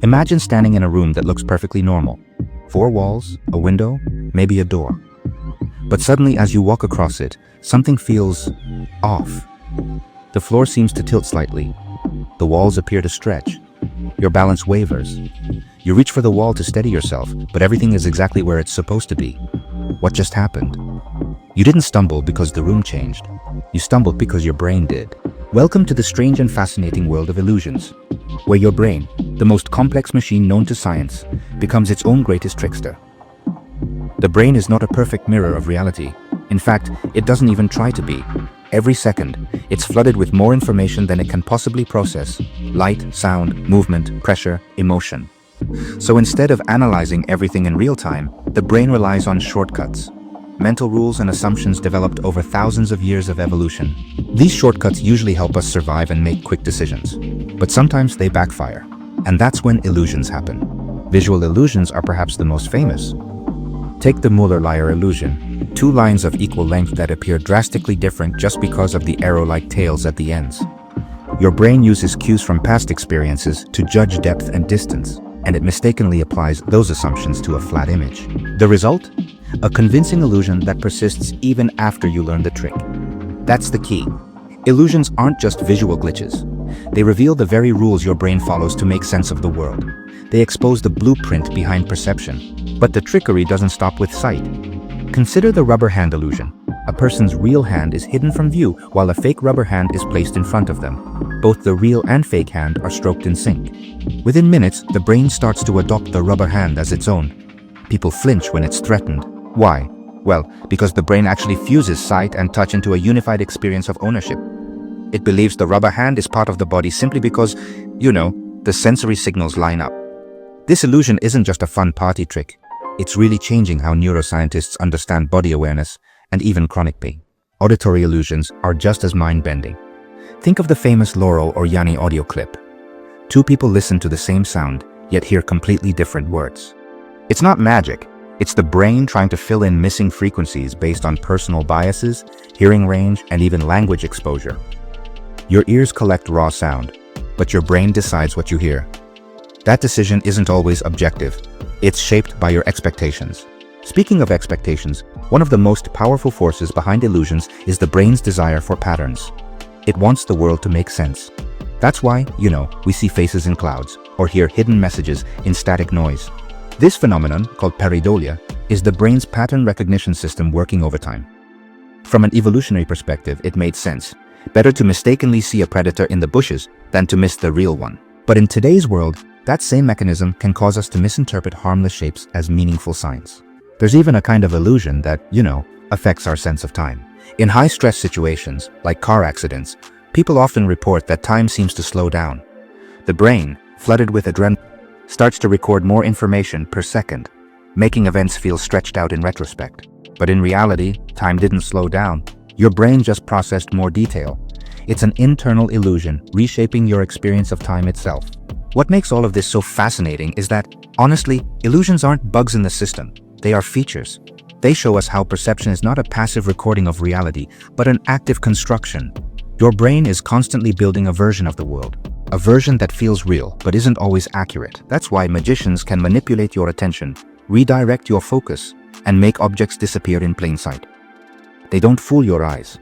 Imagine standing in a room that looks perfectly normal. 4 walls, a window, maybe a door. But suddenly as you walk across it, something feels off. The floor seems to tilt slightly. The walls appear to stretch. Your balance wavers. You reach for the wall to steady yourself, but everything is exactly where it's supposed to be. What just happened? You didn't stumble because the room changed. You stumbled because your brain did. Welcome to the strange and fascinating world of illusions, where your brain, the most complex machine known to science, becomes its own greatest trickster. The brain is not a perfect mirror of reality. In fact, it doesn't even try to be. Every second, it's flooded with more information than it can possibly process: light, sound, movement, pressure, emotion. So instead of analyzing everything in real time, the brain relies on shortcuts, mental rules and assumptions developed over thousands of years of evolution. These shortcuts usually help us survive and make quick decisions, but sometimes they backfire. And that's when illusions happen. Visual illusions are perhaps the most famous. Take the Müller-Lyer illusion, 2 lines of equal length that appear drastically different just because of the arrow-like tails at the ends. Your brain uses cues from past experiences to judge depth and distance, and it mistakenly applies those assumptions to a flat image. The result? A convincing illusion that persists even after you learn the trick. That's the key. Illusions aren't just visual glitches. They reveal the very rules your brain follows to make sense of the world. They expose the blueprint behind perception. But the trickery doesn't stop with sight. Consider the rubber hand illusion. A person's real hand is hidden from view while a fake rubber hand is placed in front of them. Both the real and fake hand are stroked in sync. Within minutes, the brain starts to adopt the rubber hand as its own. People flinch when it's threatened. Why? Well, because the brain actually fuses sight and touch into a unified experience of ownership. It believes the rubber hand is part of the body simply because, the sensory signals line up. This illusion isn't just a fun party trick. It's really changing how neuroscientists understand body awareness and even chronic pain. Auditory illusions are just as mind-bending. Think of the famous Laurel or Yanni audio clip. 2 people listen to the same sound, yet hear completely different words. It's not magic. It's the brain trying to fill in missing frequencies based on personal biases, hearing range, and even language exposure. Your ears collect raw sound, but your brain decides what you hear. That decision isn't always objective. It's shaped by your expectations. Speaking of expectations, one of the most powerful forces behind illusions is the brain's desire for patterns. It wants the world to make sense. That's why, we see faces in clouds or hear hidden messages in static noise. This phenomenon, called pareidolia, is the brain's pattern recognition system working overtime. From an evolutionary perspective, it made sense. Better to mistakenly see a predator in the bushes than to miss the real one. But in today's world, that same mechanism can cause us to misinterpret harmless shapes as meaningful signs. There's even a kind of illusion that, affects our sense of time. In high-stress situations, like car accidents, people often report that time seems to slow down. The brain, flooded with adrenaline, starts to record more information per second, making events feel stretched out in retrospect. But in reality, time didn't slow down. Your brain just processed more detail. It's an internal illusion, reshaping your experience of time itself. What makes all of this so fascinating is that, honestly, illusions aren't bugs in the system. They are features. They show us how perception is not a passive recording of reality, but an active construction. Your brain is constantly building a version of the world. A version that feels real, but isn't always accurate. That's why magicians can manipulate your attention, redirect your focus, and make objects disappear in plain sight. They don't fool your eyes.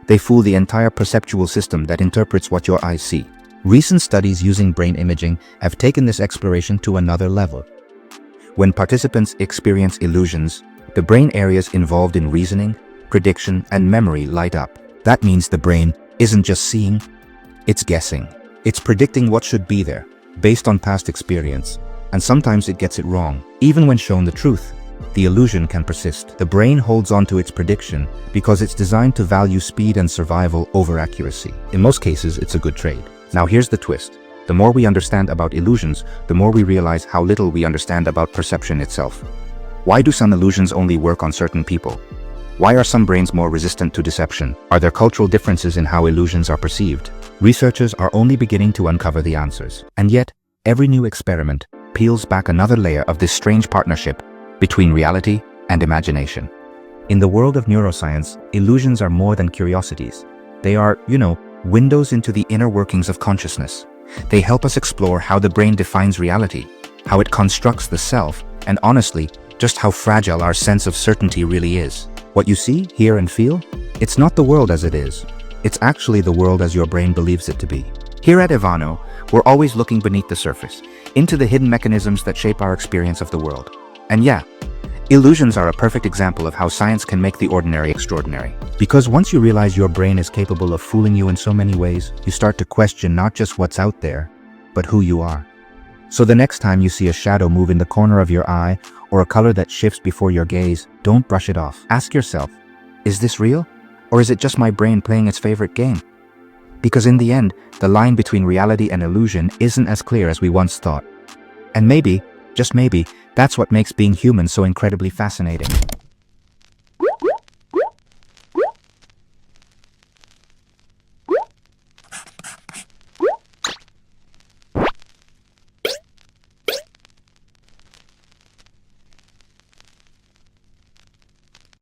They fool the entire perceptual system that interprets what your eyes see. Recent studies using brain imaging have taken this exploration to another level. When participants experience illusions, the brain areas involved in reasoning, prediction, and memory light up. That means the brain isn't just seeing, it's guessing. It's predicting what should be there, based on past experience, and sometimes it gets it wrong. Even when shown the truth, the illusion can persist. The brain holds on to its prediction because it's designed to value speed and survival over accuracy. In most cases, it's a good trade. Now here's the twist. The more we understand about illusions, the more we realize how little we understand about perception itself. Why do some illusions only work on certain people? Why are some brains more resistant to deception? Are there cultural differences in how illusions are perceived? Researchers are only beginning to uncover the answers. And yet, every new experiment peels back another layer of this strange partnership between reality and imagination. In the world of neuroscience, illusions are more than curiosities. They are, windows into the inner workings of consciousness. They help us explore how the brain defines reality, how it constructs the self, and honestly, just how fragile our sense of certainty really is. What you see, hear, and feel? It's not the world as it is. It's actually the world as your brain believes it to be. Here at Evano, we're always looking beneath the surface, into the hidden mechanisms that shape our experience of the world. And yeah, illusions are a perfect example of how science can make the ordinary extraordinary. Because once you realize your brain is capable of fooling you in so many ways, you start to question not just what's out there, but who you are. So the next time you see a shadow move in the corner of your eye, or a color that shifts before your gaze, don't brush it off. Ask yourself, is this real? Or is it just my brain playing its favorite game? Because in the end, the line between reality and illusion isn't as clear as we once thought. And maybe, just maybe, that's what makes being human so incredibly fascinating.